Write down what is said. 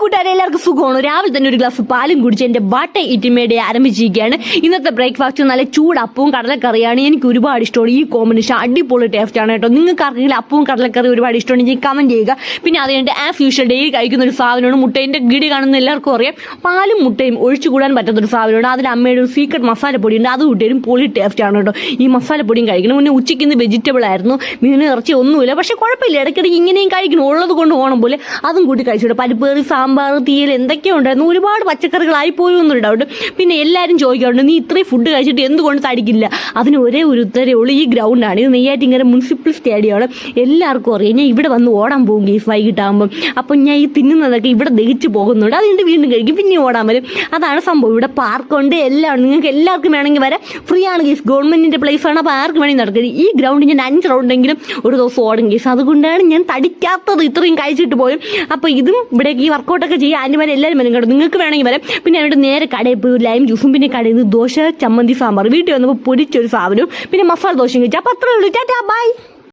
കൂട്ടുകാരെ എല്ലാവർക്കും സുഖമാണ്. രാവിലെ തന്നെ ഒരു ഗ്ലാസ് പാലും കുടിച്ച് എന്റെ ബട്ടർ ഇറ്റിമേടെ ആരംഭിച്ചിരിക്കുകയാണ്. ഇന്നത്തെ ബ്രേക്ക്ഫാസ്റ്റ് നല്ല ചൂട് അപ്പവും കടലക്കറിയാണ്. എനിക്ക് ഒരുപാട് ഇഷ്ടമാണ്. ഈ കോമ്പിനേഷൻ അടിപൊളി ടേസ്റ്റ് ആണ് കേട്ടോ. നിങ്ങൾക്ക് ആർക്കെങ്കിലും അപ്പവും കടലക്കറി ഒരുപാട് ഇഷ്ടമാണെങ്കിൽ കമന്റ് ചെയ്യുക. പിന്നെ അത് കഴിഞ്ഞിട്ട് ആസ് യൂഷ്വൽ ഡെയിലി കഴിക്കുന്ന ഒരു സാധനമാണ്. മുട്ടേന്റെ ഗിടി കാണുന്ന എല്ലാവർക്കും അറിയാം. പാലും മുട്ടയും ഒഴിച്ചു കൂടാൻ പറ്റാത്തൊരു സാധനമാണ്. അതിൽ അമ്മയുടെ ഒരു സീക്രട്ട് മസാലപ്പൊടി ഉണ്ട്. അത് കൂട്ടിയും പൊളി ടേസ്റ്റ് ആണ് കേട്ടോ. ഈ മസാലപ്പൊടിയും കഴിക്കണം. മുന്നേ ഉച്ചയ്ക്ക് ഇന്ന് വെജിറ്റബിൾ ആയിരുന്നു, മീൻ ഇറച്ചി ഒന്നുമില്ല. പക്ഷെ കുഴപ്പമില്ല, ഇടയ്ക്കിടയ്ക്ക് ഇങ്ങനെയും കഴിക്കണം. ഉള്ളത് കൊണ്ട് പോകണം പോലെ അതും കൂട്ടി കഴിച്ചിട്ട് പരിപ്പേറി സാമ്പാർ തീയൽ എന്തൊക്കെയോ ഉണ്ടായിരുന്നു. ഒരുപാട് പച്ചക്കറികളായി പോയി എന്നൊരു ഡൗട്ട്. പിന്നെ എല്ലാവരും ചോദിക്കാറുണ്ട്, നീ ഇത്രയും ഫുഡ് കഴിച്ചിട്ട് എന്തുകൊണ്ട് തടിക്കില്ല? അതിന് ഒരേ ഒരു ഉത്തരവേ ഉള്ളൂ, ഈ ഗ്രൗണ്ടാണ്. ഇത് നെയ്യാറ്റിൻകര മുനിസിപ്പൽ സ്റ്റേഡിയമാണ്. എല്ലാവർക്കും അറിയാം. ഞാൻ ഇവിടെ വന്ന് ഓടാൻ പോകും ഗീസ് വൈകിട്ടാകുമ്പം. അപ്പം ഞാൻ ഈ തിന്നുന്നതൊക്കെ ഇവിടെ ദഹിച്ചു പോകുന്നുണ്ട്. അതുകൊണ്ട് വീണ്ടും കഴിക്കും, പിന്നെ ഓടാൻ വരും. അതാണ് സംഭവം. ഇവിടെ പാർക്കുണ്ട്, എല്ലാം. നിങ്ങൾക്ക് എല്ലാവർക്കും വേണമെങ്കിൽ വരാം. ഫ്രീ ആണ് ഗീസ്, ഗവൺമെന്റിന്റെ പ്ലേസ് ആണ്. അപ്പോൾ ആർക്കും വേണമെങ്കിൽ നടക്കരുത്. ഈ ഗ്രൗണ്ടിൽ ഞാൻ 5 റൗണ്ടെങ്കിലും ഒരു ദിവസം ഓടും ഗീസ്. അതുകൊണ്ടാണ് ഞാൻ തടിക്കാത്തത്, ഇത്രയും കഴിച്ചിട്ട് പോയും. അപ്പോൾ ഇതും ഇവിടേക്ക് ഈ വർക്കൗട്ടൊക്കെ ചെയ്യാൻ ആൻറ്റിമാരെ എല്ലാവരും വരും കേട്ടോ. നിങ്ങൾക്ക് വേണമെങ്കിൽ വരാം. പിന്നെ അവിടെ നേരെ കടയിൽ പോയി ലൈം ജ്യൂസും പിന്നെ കടയിൽ നിന്ന് ദോശ ചമ്മന്തി സാമ്പാർ, വീട്ടിൽ വന്നപ്പോൾ പൊരിച്ചൊരു സാധനവും പിന്നെ മസാല ദോശയും കഴിച്ചു. അപ്പോൾ അത്രേ ഉള്ളൂ. Tata bye.